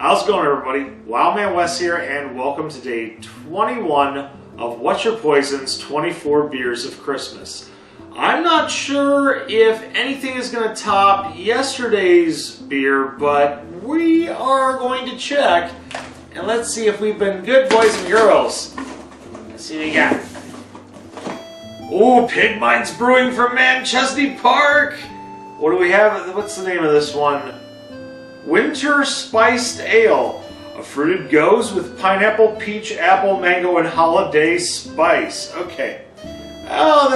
How's it going, everybody? Wildman Wes here, and welcome to day 21 of What's Your Poison's 24 Beers of Christmas. I'm not sure if anything is going to top yesterday's beer, but we are going to check, and let's see if we've been good boys and girls. Let's see what we got. Ooh, Pigmines Brewing from Manchester Park. What do we have? What's the name of this one? Winter Spiced Ale. A fruited goes with pineapple, peach, apple, mango, and holiday spice. Okay. Oh,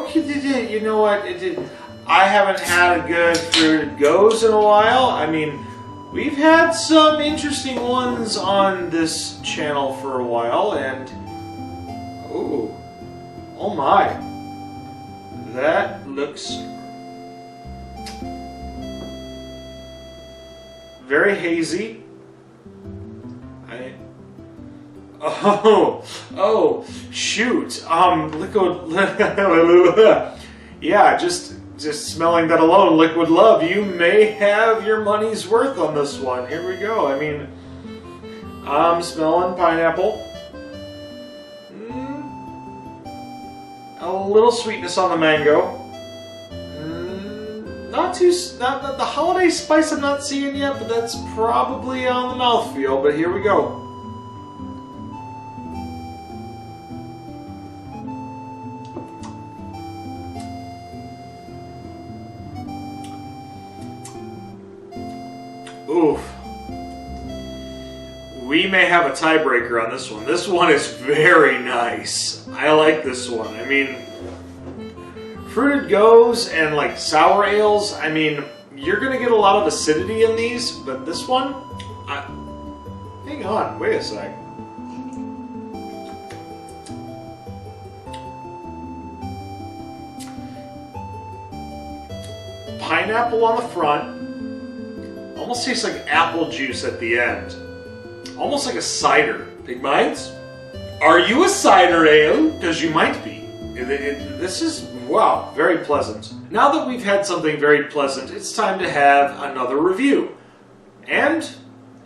okay. You know what? I haven't had a good fruited goes in a while. I mean, we've had some interesting ones on this channel for a while, and oh my, that looks very hazy. Oh, shoot. Liquid, yeah, just smelling that alone, Liquid Love, you may have your money's worth on this one. Here we go. I mean, I'm smelling pineapple. A little sweetness on the mango. Not the holiday spice I'm not seeing yet, but that's probably on the mouthfeel. But here we go. Oof. We may have a tiebreaker on this one. This one is very nice. I like this one. I mean, fruited goes and like sour ales, I mean, you're going to get a lot of acidity in these, but this one, hang on, wait a sec. Pineapple on the front, almost tastes like apple juice at the end. Almost like a cider. Pigmines? Are you a cider ale? Because you might be. This is, wow, very pleasant. Now that we've had something very pleasant, it's time to have another review. And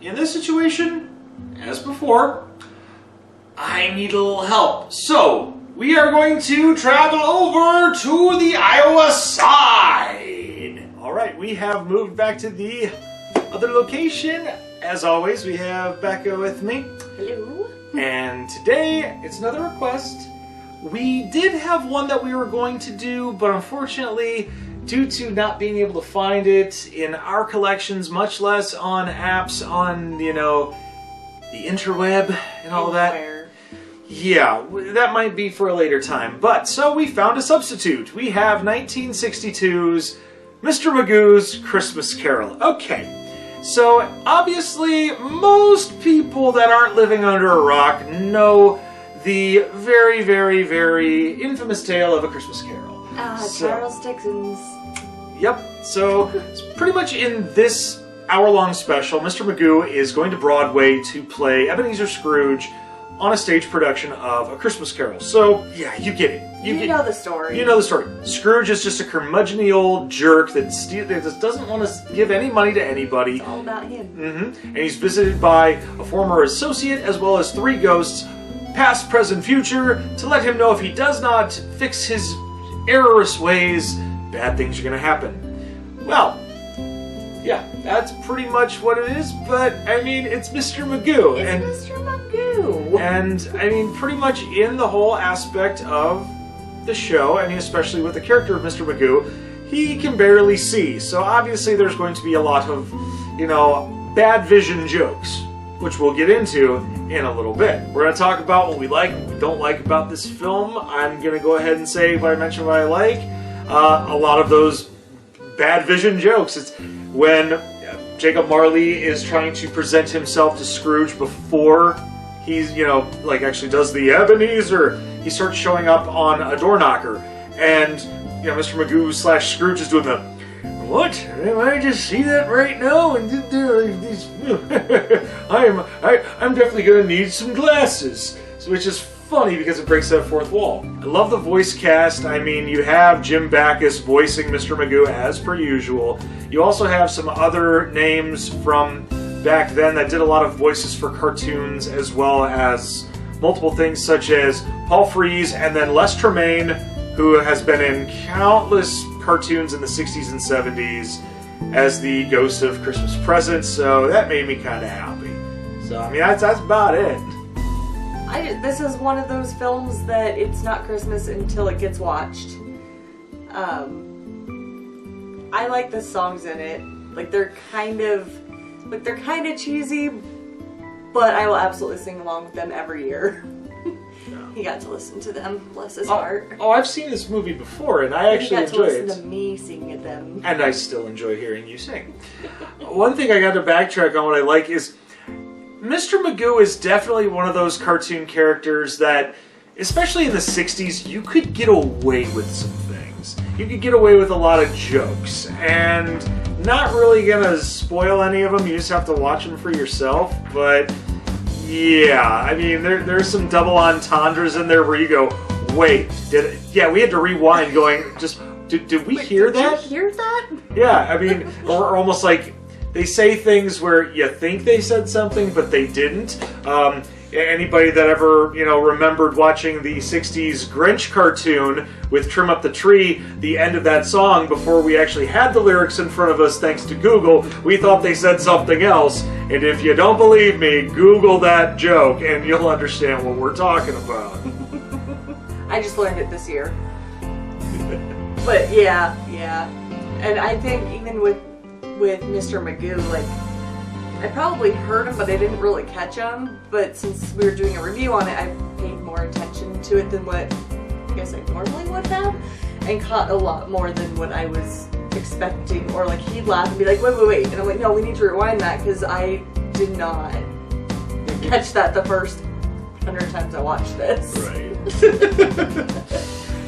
in this situation, as before, I need a little help. So, we are going to travel over to the Iowa side. Alright, we have moved back to the other location. As always, we have Becca with me. Hello. And today, it's another request. We did have one that we were going to do, but unfortunately, due to not being able to find it in our collections, much less on apps on, you know, the interweb and all that. Yeah, that might be for a later time. But, so we found a substitute. We have 1962's Mr. Magoo's Christmas Carol. Okay. So, obviously, most people that aren't living under a rock know the very, very, very infamous tale of A Christmas Carol. Charles Dickens. Yep. So, pretty much in this hour-long special, Mr. Magoo is going to Broadway to play Ebenezer Scrooge on a stage production of A Christmas Carol. So, yeah, you get it. You know the story. You know the story. Scrooge is just a curmudgeon-y old jerk that just doesn't want to give any money to anybody. It's all about him. And he's visited by a former associate as well as 3 ghosts, past, present, future, to let him know if he does not fix his errorous ways, bad things are going to happen. Well, yeah, that's pretty much what it is, but, I mean, it's Mr. Magoo. It's Mr. Magoo. And, I mean, pretty much in the whole aspect of the show, I mean, especially with the character of Mr. Magoo, he can barely see, so obviously there's going to be a lot of, you know, bad vision jokes, which we'll get into in a little bit. We're going to talk about what we like and what we don't like about this film. I'm going to go ahead and say, if I mention what I like, a lot of those bad vision jokes. It's when Jacob Marley is trying to present himself to Scrooge before he's, you know, like actually does the Ebenezer. He starts showing up on a door knocker, and, you know, Mr. Magoo / Scrooge is doing the, what? I just see that right now, and I'm definitely gonna need some glasses. So, which is funny because it breaks that fourth wall. I love the voice cast. I mean, you have Jim Backus voicing Mr. Magoo as per usual. You also have some other names from back then that did a lot of voices for cartoons, as well as multiple things such as Paul Frees, and then Les Tremayne, who has been in countless cartoons in the 60s and 70s as the Ghost of Christmas Present, so that made me kind of happy. So, I mean, that's about it. This is one of those films that it's not Christmas until it gets watched. I like the songs in it. Like, they're kind of cheesy, but I will absolutely sing along with them every year. Yeah. He got to listen to them, bless his heart. Oh, I've seen this movie before, and I actually enjoy it. He got to listen to me singing them. And I still enjoy hearing you sing. One thing I got to backtrack on what I like is Mr. Magoo is definitely one of those cartoon characters that, especially in the 60s, you could get away with some things. You could get away with a lot of jokes, and not really gonna spoil any of them, you just have to watch them for yourself, but yeah, I mean, there's some double entendres in there where you go, wait, we had to rewind going, did we hear that? Did you hear that? Yeah, I mean, or almost like, they say things where you think they said something, but they didn't. Anybody that ever, remembered watching the 60s Grinch cartoon with Trim Up the Tree, the end of that song, before we actually had the lyrics in front of us thanks to Google, we thought they said something else. And if you don't believe me, Google that joke and you'll understand what we're talking about. I just learned it this year. But yeah. And I think even with Mr. Magoo, like, I probably heard him, but I didn't really catch him. But since we were doing a review on it, I paid more attention to it than what I guess I normally would have, and caught a lot more than what I was expecting. Or like, he'd laugh and be like, wait, and I'm like, no, we need to rewind that, because I did not catch that the first 100 times I watched this. Right.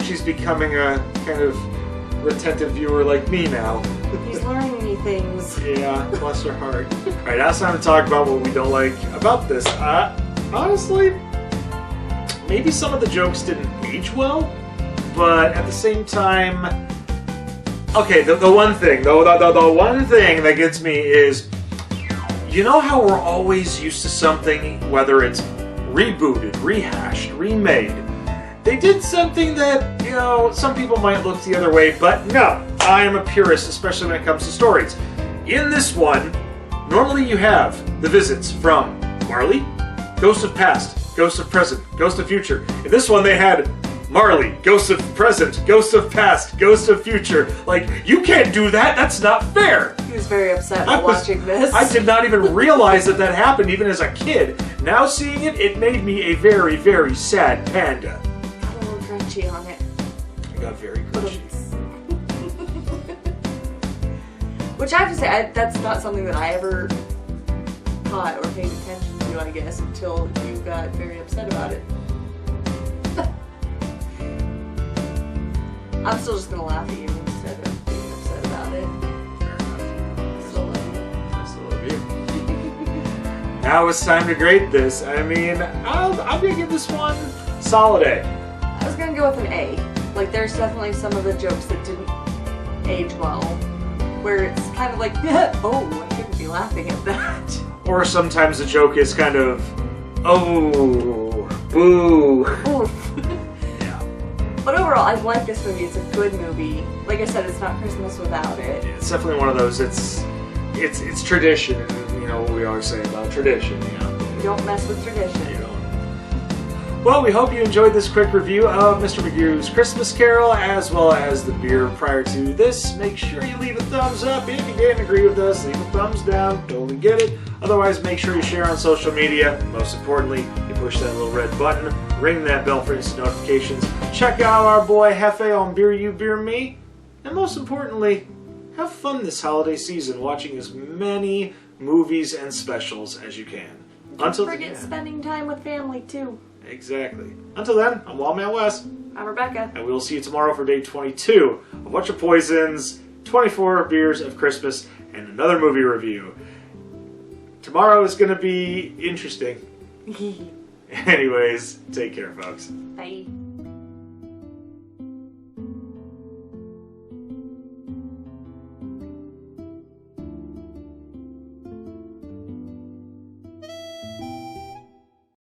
She's becoming a kind of retentive viewer like me now. He's learning me things. Yeah, bless her heart. Alright, now it's time to talk about what we don't like about this. Honestly, maybe some of the jokes didn't age well, but at the same time, okay, the one thing, the one thing that gets me is, you know how we're always used to something, whether it's rebooted, rehashed, remade. They did something that, some people might look the other way, but no, I am a purist, especially when it comes to stories. In this one, normally you have the visits from Marley, Ghost of Past, Ghost of Present, Ghost of Future. In this one they had Marley, Ghost of Present, Ghost of Past, Ghost of Future. Like, you can't do that, that's not fair! He was very upset while watching this. I did not even realize that happened even as a kid. Now seeing it, it made me a very, very sad panda. Got a little crunchy on it. I got very crunchy. Which I have to say, that's not something that I ever caught or paid attention to, I guess, until you got very upset about it. I'm still just gonna laugh at you instead of being upset about it. Fair enough. I still love you. I still love you. Now it's time to grade this. I mean, I'm gonna give this one solid A. I was gonna go with an A. Like, there's definitely some of the jokes that didn't age well, where it's kind of like, oh, I shouldn't be laughing at that. Or sometimes the joke is kind of, oh, boo. Oof. But overall, I like this movie. It's a good movie. Like I said, it's not Christmas without it. It's definitely one of those. It's tradition, and what we always say about tradition. You don't mess with tradition. You don't. Well, we hope you enjoyed this quick review of Mr. Magoo's Christmas Carol, as well as the beer prior to this. Make sure you leave a thumbs up. If you didn't agree with us, leave a thumbs down. Totally get it. Otherwise, make sure you share on social media. Most importantly, you push that little red button, ring that bell for instant notifications. Check out our boy Hefe on Beer You, Beer Me. And most importantly, have fun this holiday season watching as many movies and specials as you can. Don't forget spending time with family, too. Exactly. Until then, I'm Wildman Wes. I'm Rebecca. And we will see you tomorrow for day 22 of Whatcha Poisons, 24 Beers of Christmas, and another movie review. Tomorrow is going to be interesting. Anyways, take care, folks. Bye.